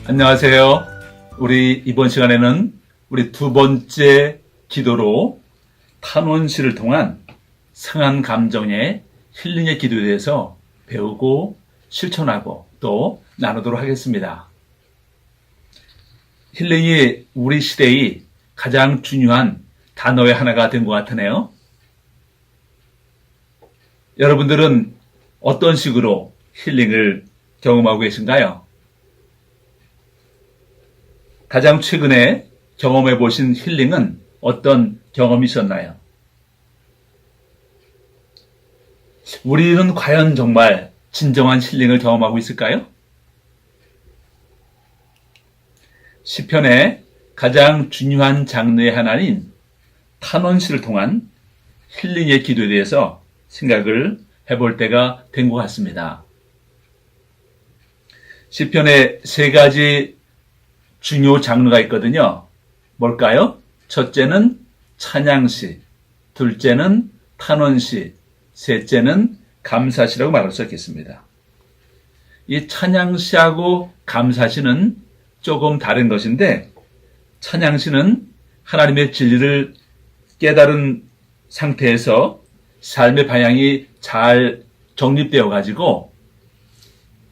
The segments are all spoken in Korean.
안녕하세요. 우리 이번 시간에는 우리 두 번째 기도로 탄원시를 통한 상한 감정의 힐링의 기도에 대해서 배우고 실천하고 또 나누도록 하겠습니다. 힐링이 우리 시대의 가장 중요한 단어의 하나가 된 것 같으네요. 여러분들은 어떤 식으로 힐링을 경험하고 계신가요? 가장 최근에 경험해 보신 힐링은 어떤 경험이셨나요? 우리는 과연 정말 진정한 힐링을 경험하고 있을까요? 시편의 가장 중요한 장르의 하나인 탄원시를 통한 힐링의 기도에 대해서 생각을 해볼 때가 된 것 같습니다. 시편에 세 가지 중요 장르가 있거든요. 뭘까요? 첫째는 찬양시, 둘째는 탄원시, 셋째는 감사시라고 말할 수 있겠습니다. 이 찬양시하고 감사시는 조금 다른 것인데, 찬양시는 하나님의 진리를 깨달은 상태에서 삶의 방향이 잘 정립되어 가지고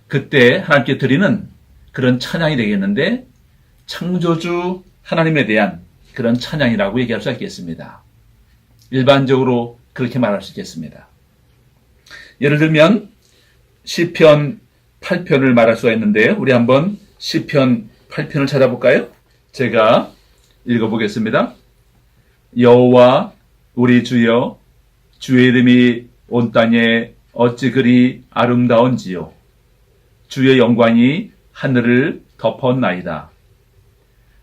그때 하나님께 드리는 그런 찬양이 되겠는데, 창조주 하나님에 대한 그런 찬양이라고 얘기할 수 있겠습니다. 일반적으로 그렇게 말할 수 있겠습니다. 예를 들면 시편 8편을 말할 수가 있는데, 우리 한번 시편 8편을 찾아볼까요? 제가 읽어보겠습니다. 여호와 우리 주여, 주의 이름이 온 땅에 어찌 그리 아름다운지요. 주의 영광이 하늘을 덮었나이다.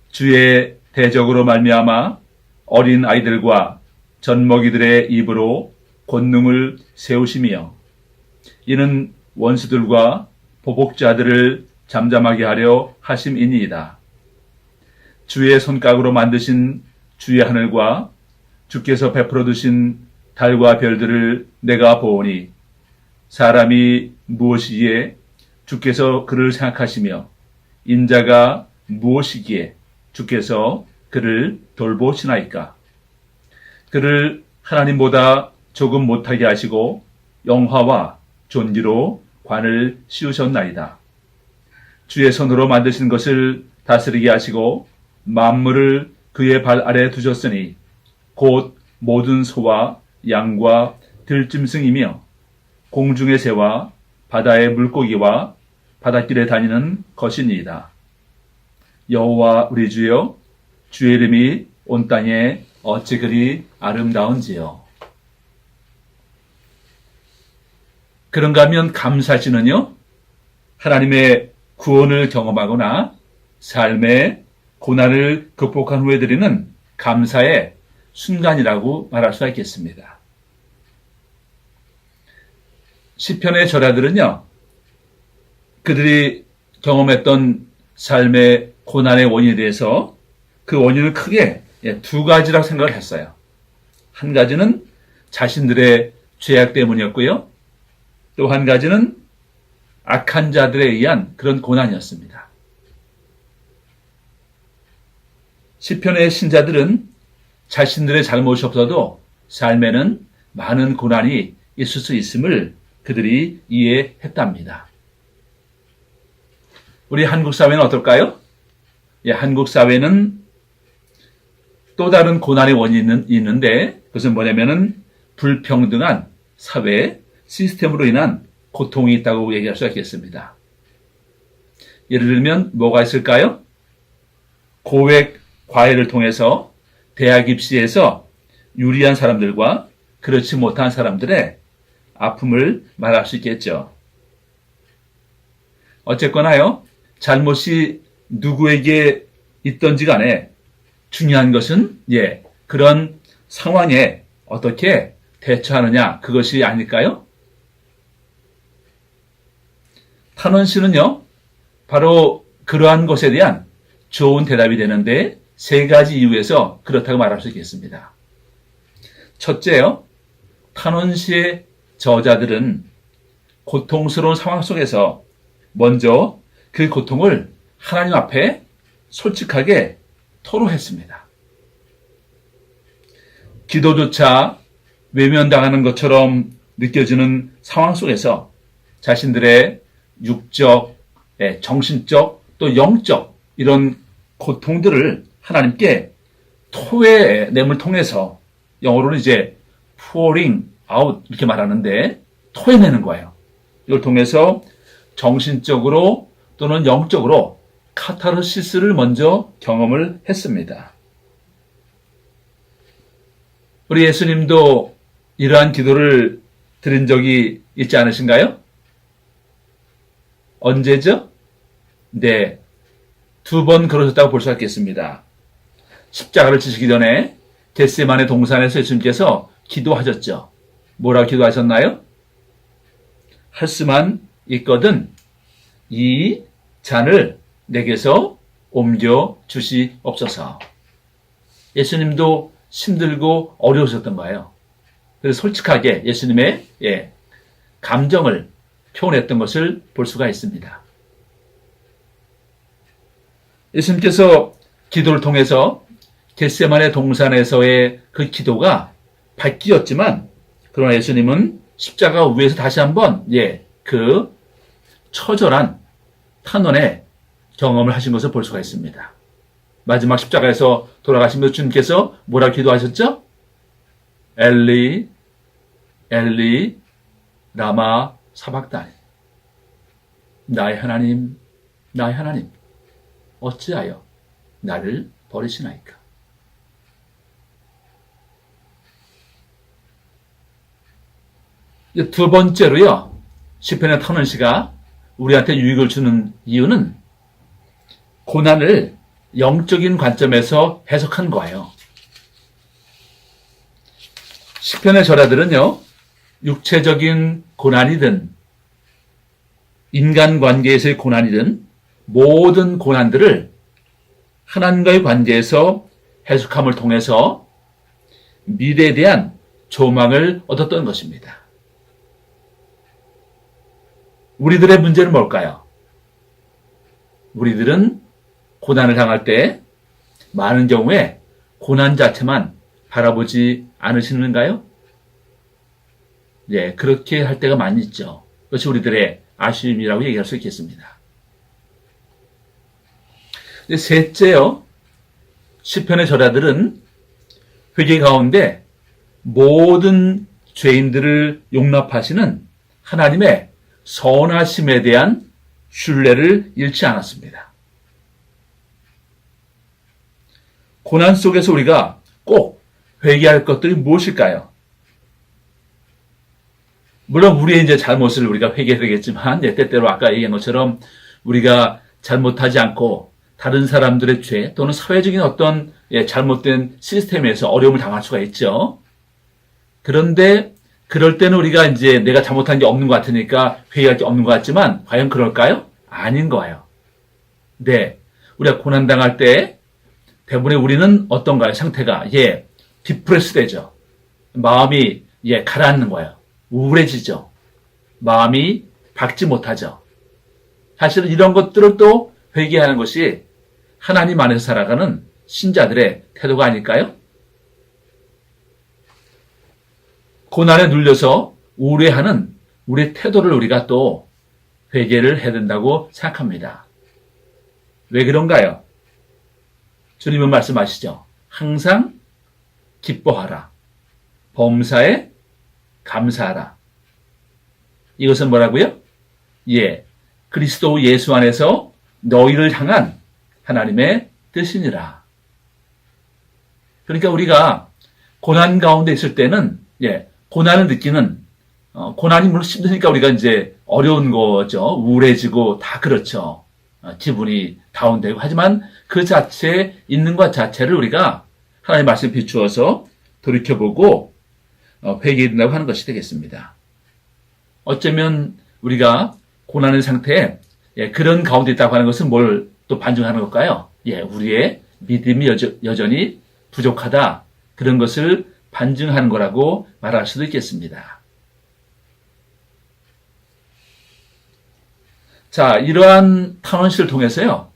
주의 대적으로 말미암아 어린 아이들과 젖먹이들의 입으로 권능을 세우시며, 이는 원수들과 보복자들을 잠잠하게 하려 하심이니이다. 주의 손가락으로 만드신 주의 하늘과 주께서 베풀어 두신 달과 별들을 내가 보오니, 사람이 무엇이기에 주께서 그를 생각하시며 인자가 무엇이기에 주께서 그를 돌보시나이까. 그를 하나님보다 조금 못하게 하시고 영화와 존귀로 관을 씌우셨나이다. 주의 손으로 만드신 것을 다스리게 하시고 만물을 그의 발 아래 두셨으니 곧 모든 소와 양과 들짐승이며 공중의 새와 바다의 물고기와 바닷길에 다니는 것이니이다. 여호와 우리 주여, 주의 이름이 온 땅에 어찌 그리 아름다운지요. 그런가 하면 감사시는요, 하나님의 구원을 경험하거나 삶의 고난을 극복한 후에 드리는 감사의 순간이라고 말할 수가 있겠습니다. 시편의 저자들은요, 그들이 경험했던 삶의 고난의 원인에 대해서 그 원인을 크게 두 가지라고 생각을 했어요. 한 가지는 자신들의 죄악 때문이었고요. 또 한 가지는 악한 자들에 의한 그런 고난이었습니다. 시편의 신자들은 자신들의 잘못이 없어도 삶에는 많은 고난이 있을 수 있음을 그들이 이해했답니다. 우리 한국 사회는 어떨까요? 한국 사회는 또 다른 고난의 원인이 있는데, 그것은 뭐냐면은 불평등한 사회 시스템으로 인한 고통이 있다고 얘기할 수 있겠습니다. 예를 들면 뭐가 있을까요? 고액 과외를 통해서 대학 입시에서 유리한 사람들과 그렇지 못한 사람들의 아픔을 말할 수 있겠죠. 어쨌거나요, 잘못이 누구에게 있던지 간에 중요한 것은 그런 상황에 어떻게 대처하느냐, 그것이 아닐까요? 탄원시는요, 바로 그러한 것에 대한 좋은 대답이 되는데, 세 가지 이유에서 그렇다고 말할 수 있겠습니다. 첫째요, 탄원시의 저자들은 고통스러운 상황 속에서 먼저 그 고통을 하나님 앞에 솔직하게 토로했습니다. 기도조차 외면당하는 것처럼 느껴지는 상황 속에서 자신들의 육적, 정신적, 또 영적 이런 고통들을 하나님께 토해냄을 통해서 영어로는 이제 pouring out 이렇게 말하는데 토해내는 거예요. 이걸 통해서 정신적으로 또는 영적으로 카타르시스를 먼저 경험을 했습니다. 우리 예수님도 이러한 기도를 드린 적이 있지 않으신가요? 언제죠? 네, 2번 그러셨다고 볼 수 있겠습니다. 십자가를 지시기 전에 겟세마네 동산에서 예수님께서 기도하셨죠. 뭐라고 기도하셨나요? 할 수만 있거든 이 잔을 내게서 옮겨 주시옵소서. 예수님도 힘들고 어려우셨던 거예요. 그래서 솔직하게 예수님의 감정을 표현했던 것을 볼 수가 있습니다. 예수님께서 기도를 통해서 겟세마네 동산에서의 그 기도가 밝기였지만 그러나 예수님은 십자가 위에서 다시 한번 그 처절한 탄원의 경험을 하신 것을 볼 수가 있습니다. 마지막 십자가에서 돌아가시면서 주님께서 뭐라고 기도하셨죠? 엘리 엘리 라마 사박다니, 나의 하나님 나의 하나님 어찌하여 나를 버리시나이까. 두 번째로요, 시편의 탄원시가 우리한테 유익을 주는 이유는 고난을 영적인 관점에서 해석한 거예요. 시편의 저자들은요, 육체적인 고난이든 인간관계에서의 고난이든 모든 고난들을 하나님과의 관계에서 해석함을 통해서 미래에 대한 조망을 얻었던 것입니다. 우리들의 문제는 뭘까요? 우리들은 고난을 당할 때 많은 경우에 고난 자체만 바라보지 않으시는가요? 네, 그렇게 할 때가 많이 있죠. 그것이 우리들의 아쉬움이라고 얘기할 수 있겠습니다. 셋째요, 시편의 저자들은 회개 가운데 모든 죄인들을 용납하시는 하나님의 선하심에 대한 신뢰를 잃지 않았습니다. 고난 속에서 우리가 꼭 회개할 것들이 무엇일까요? 물론 우리의 이제 잘못을 우리가 회개하겠지만, 때때로 아까 얘기한 것처럼 우리가 잘못하지 않고 다른 사람들의 죄 또는 사회적인 어떤 잘못된 시스템에서 어려움을 당할 수가 있죠. 그런데 그럴 때는 우리가 이제 내가 잘못한 게 없는 것 같으니까 회개할 게 없는 것 같지만 과연 그럴까요? 아닌 거예요. 네, 우리가 고난당할 때 대부분의 우리는 어떤가요? 상태가 디프레스 되죠. 마음이 가라앉는 거예요. 우울해지죠. 마음이 밝지 못하죠. 사실은 이런 것들을 또 회개하는 것이 하나님 안에서 살아가는 신자들의 태도가 아닐까요? 고난에 눌려서 우울해하는 우리의 태도를 우리가 또 회개를 해야 된다고 생각합니다. 왜 그런가요? 주님은 말씀하시죠. 항상 기뻐하라. 범사에 감사하라. 이것은 뭐라고요? 그리스도 예수 안에서 너희를 향한 하나님의 뜻이니라. 그러니까 우리가 고난 가운데 있을 때는 고난을 느끼는, 고난이 물론 힘드니까 우리가 이제 어려운 거죠. 우울해지고 다 그렇죠. 기분이 다운되고. 하지만 그 자체에 있는 것 자체를 우리가 하나님의 말씀에 비추어서 돌이켜보고 회개해야 된다고 하는 것이 되겠습니다. 어쩌면 우리가 고난의 상태에 그런 가운데 있다고 하는 것은 뭘 또 반증하는 걸까요? 우리의 믿음이 여전히 부족하다. 그런 것을 반증하는 거라고 말할 수도 있겠습니다. 자, 이러한 탄원시를 통해서요,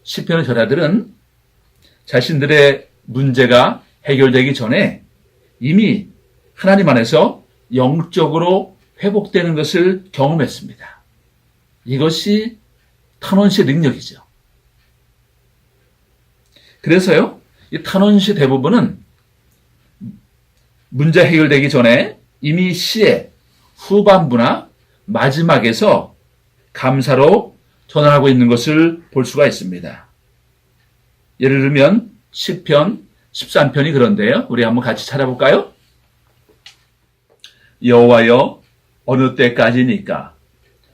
시편의 저자들은 자신들의 문제가 해결되기 전에 이미 하나님 안에서 영적으로 회복되는 것을 경험했습니다. 이것이 탄원시의 능력이죠. 그래서요, 이 탄원시 대부분은 문제 해결되기 전에 이미 시의 후반부나 마지막에서 감사로 전환하고 있는 것을 볼 수가 있습니다. 예를 들면 시편 13편이 그런데요. 우리 한번 같이 찾아볼까요? 여호와여 어느 때까지니까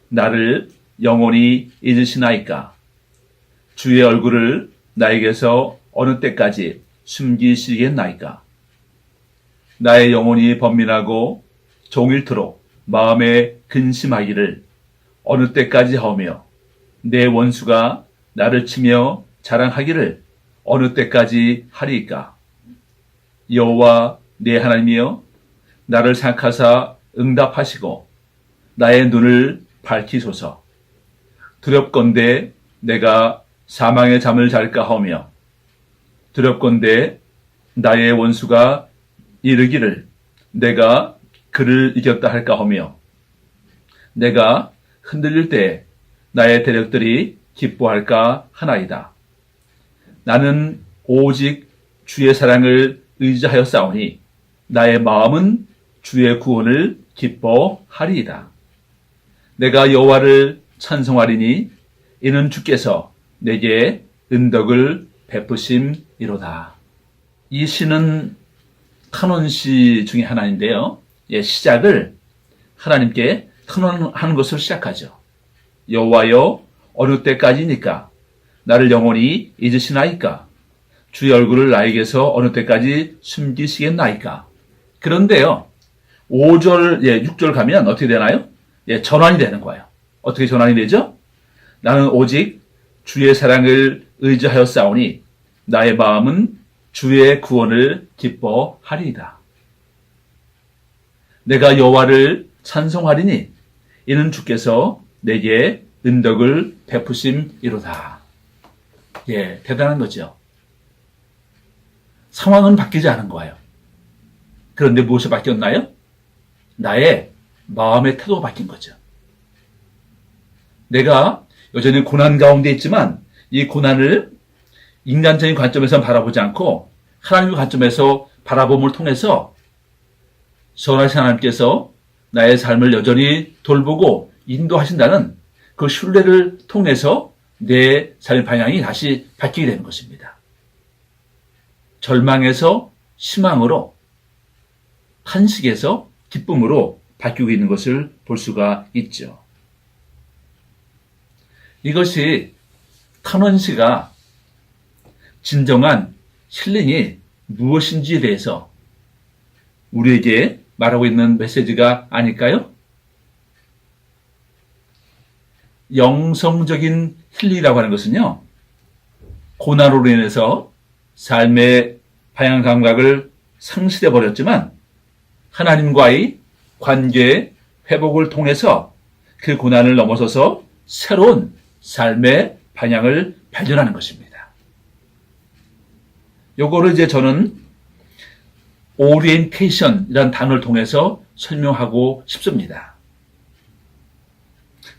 나를 영원히 잊으시나이까 주의 얼굴을 나에게서 어느 때까지 숨기시겠나이까 나의 영혼이 번민하고 종일토록 마음에 근심하기를 어느 때까지 하오며 내 원수가 나를 치며 자랑하기를 어느 때까지 하리이까 여호와 내 하나님이여 나를 생각하사 응답하시고 나의 눈을 밝히소서 두렵건대 내가 사망의 잠을 잘까 하오며 두렵건대 나의 원수가 이르기를 내가 그를 이겼다 할까 하며 내가 흔들릴 때 나의 대력들이 기뻐할까 하나이다. 나는 오직 주의 사랑을 의지하여 싸우니 나의 마음은 주의 구원을 기뻐하리이다. 내가 여호와를 찬송하리니 이는 주께서 내게 은덕을 베푸심이로다. 이 시는 탄원시 중에 하나인데요. 시작을 하나님께 탄원하는 것으로 시작하죠. 여호와여 어느 때까지니까 나를 영원히 잊으시나이까 주의 얼굴을 나에게서 어느 때까지 숨기시겠나이까. 그런데요 5절 6절 가면 어떻게 되나요? 전환이 되는 거예요. 어떻게 전환이 되죠? 나는 오직 주의 사랑을 의지하여 싸우니 나의 마음은 주의 구원을 기뻐하리이다. 내가 여호와를 찬송하리니 이는 주께서 내게 은덕을 베푸심이로다. 대단한 거죠. 상황은 바뀌지 않은 거예요. 그런데 무엇이 바뀌었나요? 나의 마음의 태도가 바뀐 거죠. 내가 여전히 고난 가운데 있지만 이 고난을 인간적인 관점에서 바라보지 않고 하나님의 관점에서 바라봄을 통해서 선하신 하나님께서 나의 삶을 여전히 돌보고 인도하신다는 그 신뢰를 통해서 내 삶의 방향이 다시 바뀌게 되는 것입니다. 절망에서 희망으로, 탄식에서 기쁨으로 바뀌고 있는 것을 볼 수가 있죠. 이것이 탄원시가 진정한 힐링이 무엇인지에 대해서 우리에게 말하고 있는 메시지가 아닐까요? 영성적인 힐링이라고 하는 것은요, 고난으로 인해서 삶의 방향 감각을 상실해 버렸지만 하나님과의 관계 회복을 통해서 그 고난을 넘어서서 새로운 삶의 방향을 발견하는 것입니다. 요거를 이제 저는 오리엔테이션이라는 단어를 통해서 설명하고 싶습니다.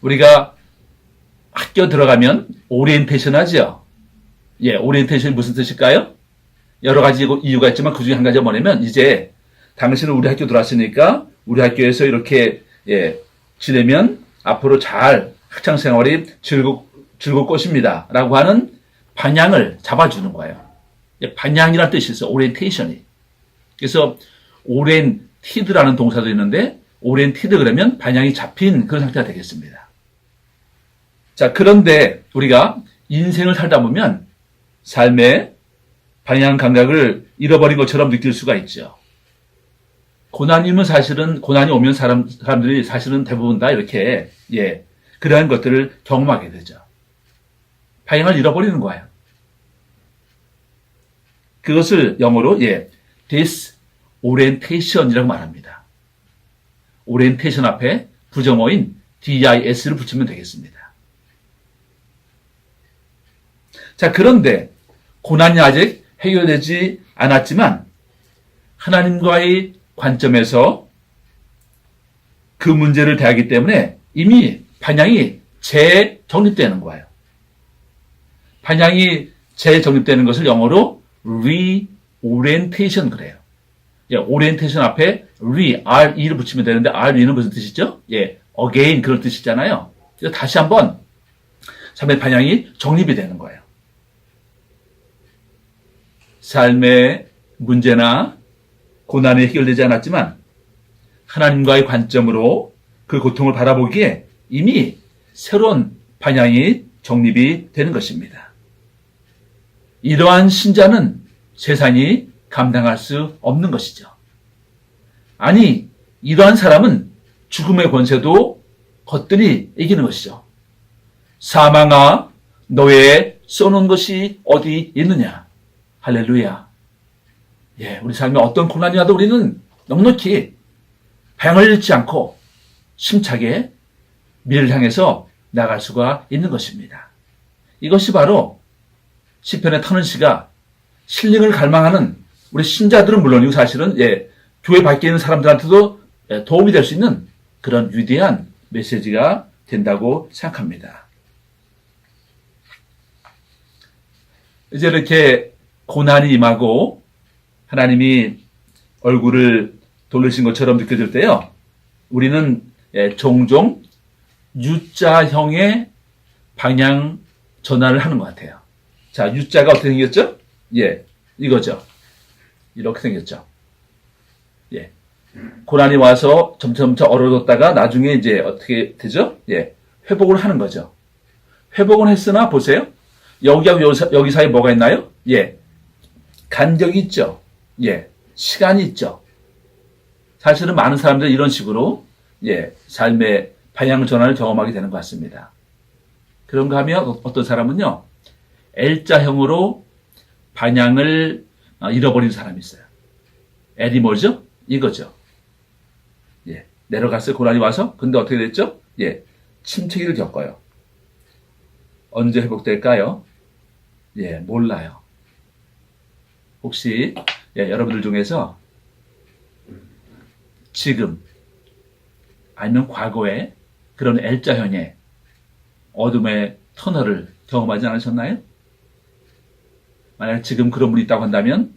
우리가 학교 들어가면 오리엔테이션 하죠? 오리엔테이션이 무슨 뜻일까요? 여러 가지 이유가 있지만 그 중에 한 가지가 뭐냐면, 이제 당신은 우리 학교 들어왔으니까 우리 학교에서 이렇게 지내면 앞으로 잘 학창생활이 즐거울 것입니다 라고 하는 방향을 잡아주는 거예요. 방향이라는 뜻이 있어요. 오리엔테이션이. 그래서 오리엔티드라는 동사도 있는데, 오리엔티드 그러면 방향이 잡힌 그런 상태가 되겠습니다. 자, 그런데 우리가 인생을 살다 보면 삶의 방향 감각을 잃어버린 것처럼 느낄 수가 있죠. 고난이 오면 사람들이 사실은 대부분 다 이렇게, 그러한 것들을 경험하게 되죠. 방향을 잃어버리는 거예요. 그것을 영어로, disorientation이라고 말합니다. 오리엔테이션 앞에 부정어인 dis를 붙이면 되겠습니다. 자, 그런데 고난이 아직 해결되지 않았지만 하나님과의 관점에서 그 문제를 대하기 때문에 이미 반향이 재정립되는 거예요. 반향이 재정립되는 것을 영어로 reorientation 그래요. 예, orientation 앞에 re를 붙이면 되는데 re는 무슨 뜻이죠? 예, again 그런 뜻이잖아요. 그래서 다시 한번 삶의 반향이 정립이 되는 거예요. 삶의 문제나 고난이 해결되지 않았지만 하나님과의 관점으로 그 고통을 바라보기에 이미 새로운 반향이 정립이 되는 것입니다. 이러한 신자는 세상이 감당할 수 없는 것이죠. 아니, 이러한 사람은 죽음의 권세도 거뜬히 이기는 것이죠. 사망아, 너의 쏘는 것이 어디 있느냐? 할렐루야. 예, 우리 삶에 어떤 고난이 와도 우리는 넉넉히 방을 잃지 않고 심차게 미래를 향해서 나갈 수가 있는 것입니다. 이것이 바로 시편의 타는 시가 힐링을 갈망하는 우리 신자들은 물론이고 사실은 교회 밖에 있는 사람들한테도 도움이 될 수 있는 그런 위대한 메시지가 된다고 생각합니다. 이제 이렇게 고난이 임하고 하나님이 얼굴을 돌리신 것처럼 느껴질 때요. 우리는 종종 U자형의 방향 전환을 하는 것 같아요. 자, U자가 어떻게 생겼죠? 예, 이거죠. 이렇게 생겼죠. 예. 고난이 와서 점점 얼어졌다가 나중에 이제 어떻게 되죠? 예. 회복을 하는 거죠. 회복은 했으나 보세요. 여기하고 여기 사이에 뭐가 있나요? 예. 간격이 있죠. 예. 시간이 있죠. 사실은 많은 사람들이 이런 식으로 삶의 방향 전환을 경험하게 되는 것 같습니다. 그런가 하면 어떤 사람은요. L자형으로 방향을 잃어버린 사람이 있어요. L이 뭐죠? 이거죠. 예. 내려갔어요. 고난이 와서. 근데 어떻게 됐죠? 예. 침체기를 겪어요. 언제 회복될까요? 예, 몰라요. 혹시 여러분들 중에서 지금 아니면 과거에 그런 L자형의 어둠의 터널을 경험하지 않으셨나요? 만약 지금 그런 분이 있다고 한다면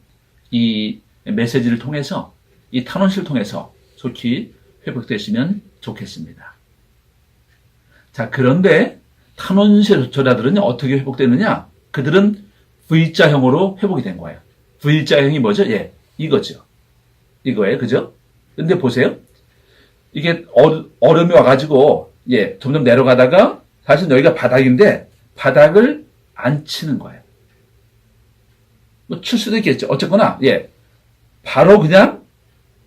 이 메시지를 통해서 이 탄원실을 통해서 좋게 회복되시면 좋겠습니다. 자, 그런데 탄원실 저자들은 어떻게 회복되느냐? 그들은 V자형으로 회복이 된 거예요. V자형이 뭐죠? 예, 이거죠. 이거예요. 그죠? 근데 보세요. 이게 얼음이 와가지고 점점 내려가다가 사실 여기가 바닥인데 바닥을 안 치는 거예요. 뭐 칠 수도 있겠죠. 어쨌거나 바로 그냥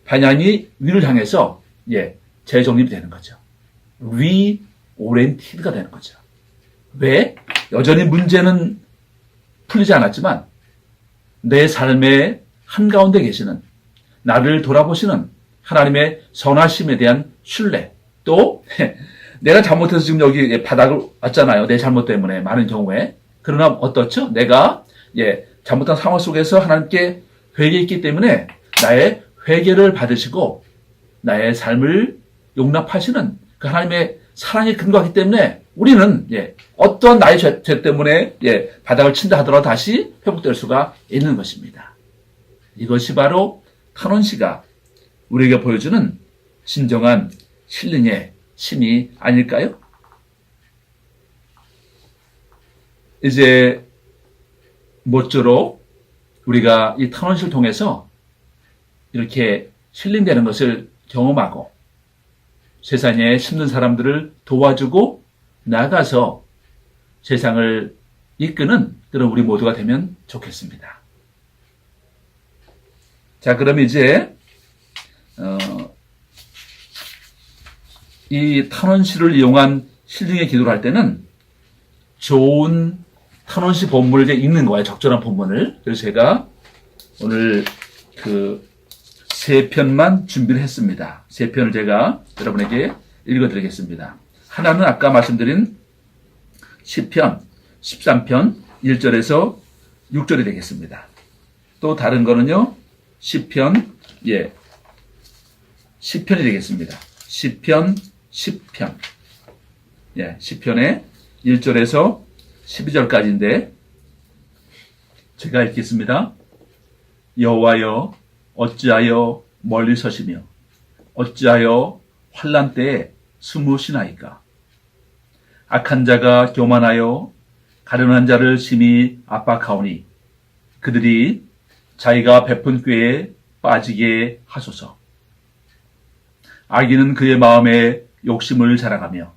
방향이 위를 향해서 재정립이 되는 거죠. 리오렌티드가 되는 거죠. 왜? 여전히 문제는 풀리지 않았지만 내 삶의 한가운데 계시는 나를 돌아보시는 하나님의 선하심에 대한 신뢰, 또 내가 잘못해서 지금 여기 바닥을 왔잖아요. 내 잘못 때문에 많은 경우에. 그러나 어떻죠? 내가 잘못한 상황 속에서 하나님께 회개했기 때문에 나의 회개를 받으시고 나의 삶을 용납하시는 그 하나님의 사랑에 근거하기 때문에 우리는 어떠한 나의 죄 때문에 바닥을 친다 하더라도 다시 회복될 수가 있는 것입니다. 이것이 바로 탄원시가 우리에게 보여주는 진정한 힐링의 심이 아닐까요? 이제 모쪼록 우리가 이 탄원시를 통해서 이렇게 힐링되는 것을 경험하고 세상에 힘든 사람들을 도와주고 나가서 세상을 이끄는 그런 우리 모두가 되면 좋겠습니다. 자, 그럼 이제 이 탄원시를 이용한 힐링의 기도를 할 때는 좋은 탄원시 본문을 이제 읽는 거예요. 적절한 본문을. 그래서 제가 오늘 그 3편만 준비를 했습니다. 3편을 제가 여러분에게 읽어드리겠습니다. 하나는 아까 말씀드린 10편, 13편, 1절에서 6절이 되겠습니다. 또 다른 거는요, 시편, 시편이 되겠습니다. 시편의 1절에서 12절까지인데, 제가 읽겠습니다. 여호와여, 어찌하여 멀리 서시며, 어찌하여 환난 때에 숨으시나이까? 악한 자가 교만하여 가련한 자를 심히 압박하오니 그들이 자기가 베푼 꾀에 빠지게 하소서. 악인은 그의 마음에 욕심을 자랑하며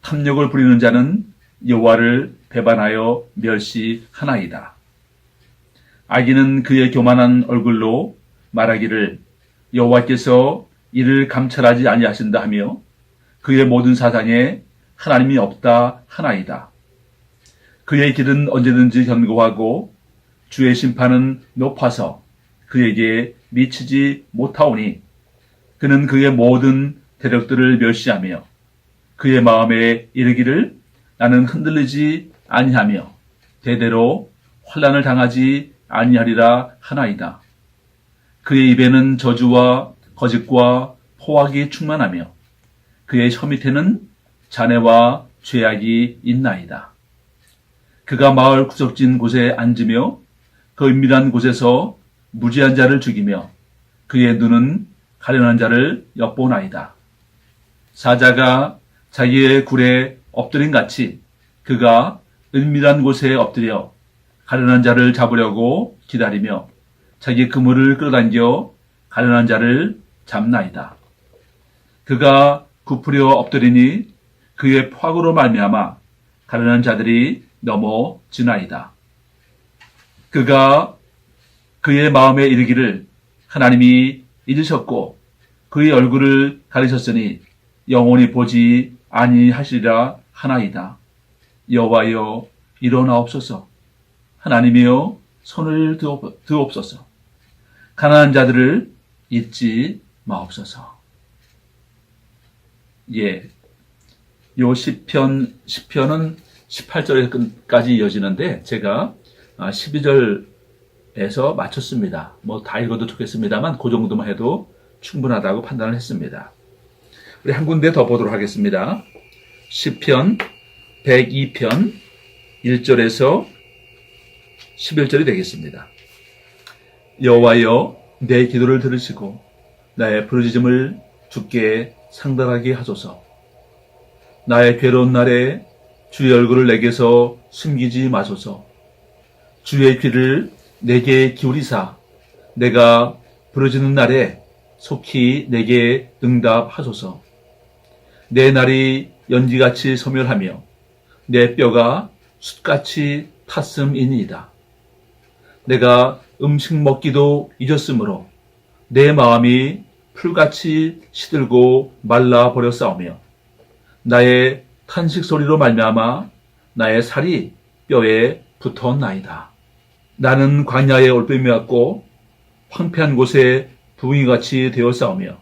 탐욕을 부리는 자는 여호와를 배반하여 멸시하나이다. 악인은 그의 교만한 얼굴로 말하기를 여호와께서 이를 감찰하지 아니하신다 하며 그의 모든 사상에 하나님이 없다 하나이다. 그의 길은 언제든지 견고하고 주의 심판은 높아서 그에게 미치지 못하오니 그는 그의 모든 대력들을 멸시하며 그의 마음에 이르기를 나는 흔들리지 아니하며 대대로 환난을 당하지 아니하리라 하나이다. 그의 입에는 저주와 거짓과 포악이 충만하며 그의 혀 밑에는 잔해와 죄악이 있나이다. 그가 마을 구석진 곳에 앉으며 그 은밀한 곳에서 무지한 자를 죽이며 그의 눈은 가련한 자를 엿보나이다. 사자가 자기의 굴에 엎드린 같이 그가 은밀한 곳에 엎드려 가련한 자를 잡으려고 기다리며 자기 그물을 끌어당겨 가련한 자를 잡나이다. 그가 굽으려 엎드리니 그의 포악으로 말미암아 가련한 자들이 넘어지나이다. 그가 그의 마음에 이르기를 하나님이 잊으셨고 그의 얼굴을 가리셨으니 영원히 보지 아니하시리라 하나이다. 여호와여 일어나옵소서. 하나님이여 손을 드옵소서. 가난한 자들을 잊지 마옵소서. 요 시편은 18절까지 이어지는데 제가 12절에서 마쳤습니다. 다 읽어도 좋겠습니다만 그 정도만 해도 충분하다고 판단을 했습니다. 우리 한 군데 더 보도록 하겠습니다. 시편 102편 1절에서 11절이 되겠습니다. 여호와여 내 기도를 들으시고 나의 부르짖음을 주께 상달하게 하소서. 나의 괴로운 날에 주의 얼굴을 내게서 숨기지 마소서. 주의 귀를 내게 기울이사 내가 부르짖는 날에 속히 내게 응답하소서. 내 날이 연기같이 소멸하며 내 뼈가 숯같이 탔음이니이다. 내가 음식 먹기도 잊었으므로 내 마음이 풀같이 시들고 말라버렸사오며 나의 탄식 소리로 말미암아 나의 살이 뼈에 붙었나이다. 나는 광야에 올빼미였고 황폐한 곳에 부잉이같이 되었사오며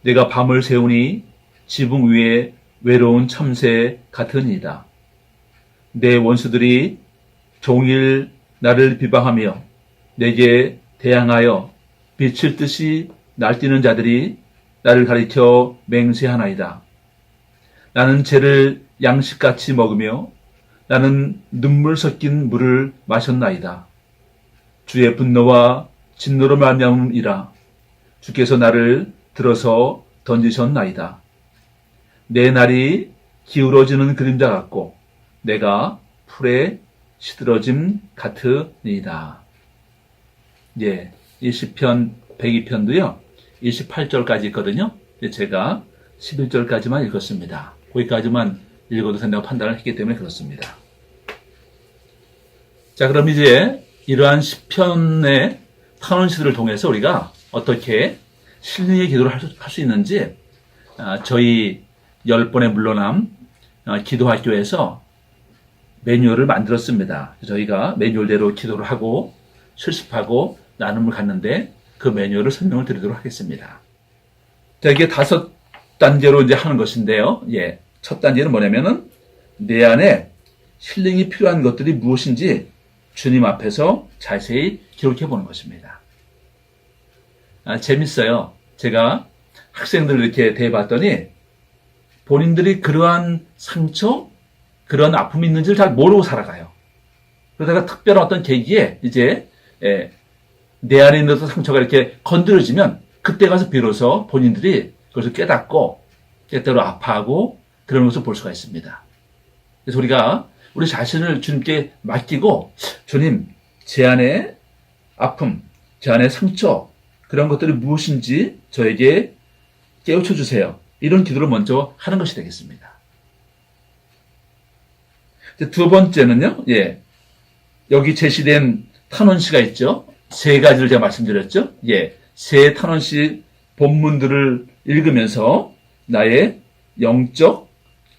내가 밤을 새우니 지붕 위에 외로운 참새 같으니이다. 내 원수들이 종일 나를 비방하며 내게 대항하여 비칠 듯이 날뛰는 자들이 나를 가리켜 맹세하나이다. 나는 죄를 양식같이 먹으며 나는 눈물 섞인 물을 마셨나이다. 주의 분노와 진노로 말미암음이라 주께서 나를 들어서 던지셨나이다. 내 날이 기울어지는 그림자 같고 내가 풀에 시들어짐 같으니이다. 이 시편 102편도요. 28절까지 있거든요. 제가 11절까지만 읽었습니다. 거기까지만 읽어도 된다고 판단을 했기 때문에 그렇습니다. 자, 그럼 이제 이러한 시편의 탄원시들을 통해서 우리가 어떻게 신령의 기도를 할 수 있는지 저희 10번의 물러남 기도학교에서 매뉴얼을 만들었습니다. 저희가 매뉴얼대로 기도를 하고 실습하고 나눔을 갖는데 그 매뉴얼을 설명을 드리도록 하겠습니다. 자, 이게 5단계로 이제 하는 것인데요. 첫 단계는 뭐냐면은 내 안에 힐링이 필요한 것들이 무엇인지 주님 앞에서 자세히 기록해 보는 것입니다. 재밌어요. 제가 학생들을 이렇게 대해봤더니 본인들이 그러한 상처, 그런 아픔이 있는지를 잘 모르고 살아가요. 그러다가 특별한 어떤 계기에 이제 내 안에 있는 상처가 이렇게 건드려지면 그때 가서 비로소 본인들이 그것을 깨닫고 때때로 아파하고 그런 것을 볼 수가 있습니다. 그래서 우리가 우리 자신을 주님께 맡기고 주님, 제 안에 아픔, 제 안에 상처 그런 것들이 무엇인지 저에게 깨우쳐 주세요. 이런 기도를 먼저 하는 것이 되겠습니다. 두 번째는요, 여기 제시된 탄원시가 있죠. 세 가지를 제가 말씀드렸죠. 세 탄원시 본문들을 읽으면서 나의 영적,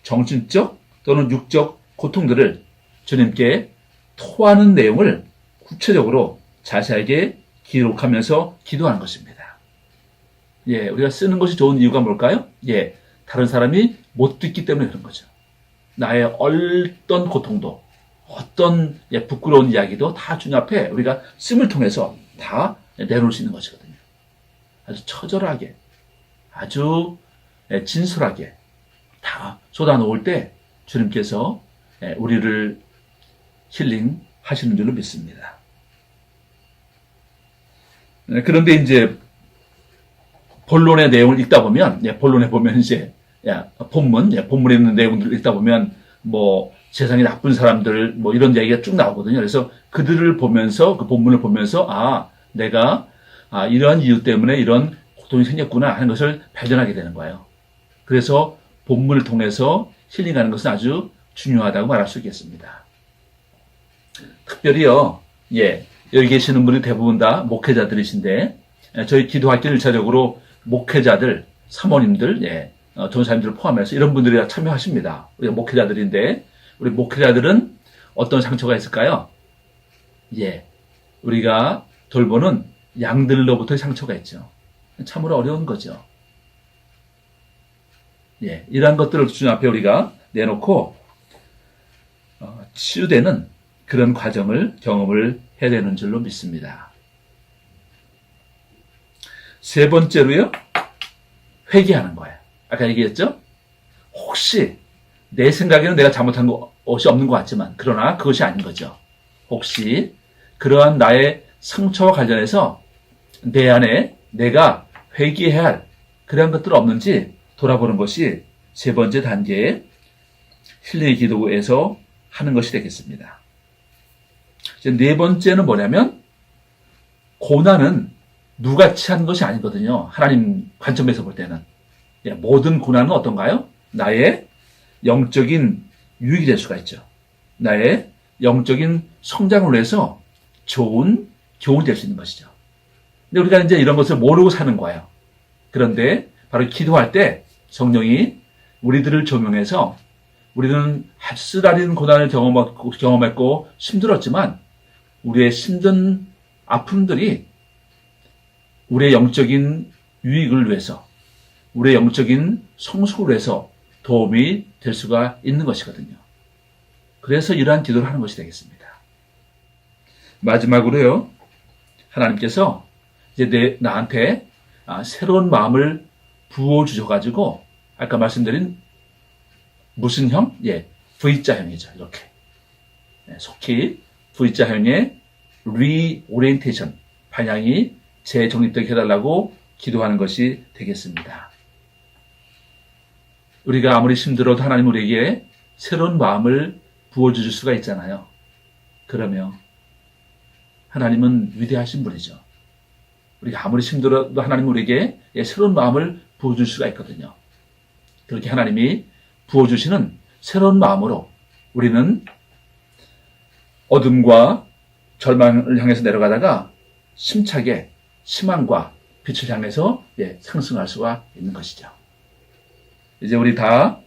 정신적 또는 육적 고통들을 주님께 토하는 내용을 구체적으로 자세하게 기록하면서 기도하는 것입니다. 우리가 쓰는 것이 좋은 이유가 뭘까요? 다른 사람이 못 듣기 때문에 그런 거죠. 나의 어떤 고통도, 어떤 부끄러운 이야기도 다 주님 앞에 우리가 씀을 통해서 다 내놓을 수 있는 것이거든요. 아주 처절하게, 아주 진솔하게 다 쏟아놓을 때 주님께서 우리를 힐링하시는 줄로 믿습니다. 그런데 이제 본론의 내용을 읽다 보면, 본론에 보면 이제 본문에 있는 내용들을 읽다 보면 세상에 나쁜 사람들 이런 얘기가 쭉 나오거든요. 그래서 그들을 보면서 그 본문을 보면서 내가 이러한 이유 때문에 이런 고통이 생겼구나 하는 것을 발견하게 되는 거예요. 그래서 본문을 통해서 힐링하는 것은 아주 중요하다고 말할 수 있겠습니다. 특별히요, 여기 계시는 분이 대부분 다 목회자들이신데, 저희 기도학교 1차적으로 목회자들, 사모님들, 전사님들을 포함해서 이런 분들이 다 참여하십니다. 우리가 목회자들인데, 우리 목회자들은 어떤 상처가 있을까요? 우리가 돌보는 양들로부터의 상처가 있죠. 참으로 어려운 거죠. 이러한 것들을 주님 앞에 우리가 내놓고 치유되는 그런 과정을 경험을 해야 되는 줄로 믿습니다. 세 번째로요, 회개하는 거예요. 아까 얘기했죠? 혹시 내 생각에는 내가 잘못한 것이 없는 것 같지만 그러나 그것이 아닌 거죠. 혹시 그러한 나의 상처와 관련해서 내 안에 내가 회개해야 할 그런 것들 없는지 돌아보는 것이 세 번째 단계의 힐링의 기도에서 하는 것이 되겠습니다. 이제 네 번째는 뭐냐면 고난은 누같이 하는 것이 아니거든요. 하나님 관점에서 볼 때는. 모든 고난은 어떤가요? 나의 영적인 유익이 될 수가 있죠. 나의 영적인 성장을 위해서 좋은 교훈이 될 수 있는 것이죠. 근데 우리가 이제 이런 것을 모르고 사는 거예요. 그런데 바로 기도할 때 성령이 우리들을 조명해서 우리는 값쓰라린 고난을 경험했고 힘들었지만 우리의 힘든 아픔들이 우리의 영적인 유익을 위해서, 우리의 영적인 성숙을 위해서 도움이 될 수가 있는 것이거든요. 그래서 이러한 기도를 하는 것이 되겠습니다. 마지막으로요, 하나님께서 이제 나한테 새로운 마음을 부어주셔가지고 아까 말씀드린 무슨 형? V자형이죠. 이렇게. 속히 V자형의 리오리엔테이션, 방향이 재정립되게 해달라고 기도하는 것이 되겠습니다. 우리가 아무리 힘들어도 하나님 우리에게 새로운 마음을 부어주실 수가 있잖아요. 그러면 하나님은 위대하신 분이죠. 우리가 아무리 힘들어도 하나님 우리에게 새로운 마음을 부어줄 수가 있거든요. 그렇게 하나님이 부어주시는 새로운 마음으로 우리는 어둠과 절망을 향해서 내려가다가 심차게 희망과 빛을 향해서 상승할 수가 있는 것이죠. 이제 우리 다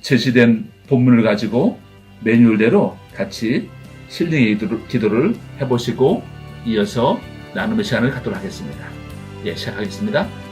제시된 본문을 가지고 매뉴얼대로 같이 힐링의 기도를 해보시고 이어서 나눔의 시간을 갖도록 하겠습니다. 시작하겠습니다.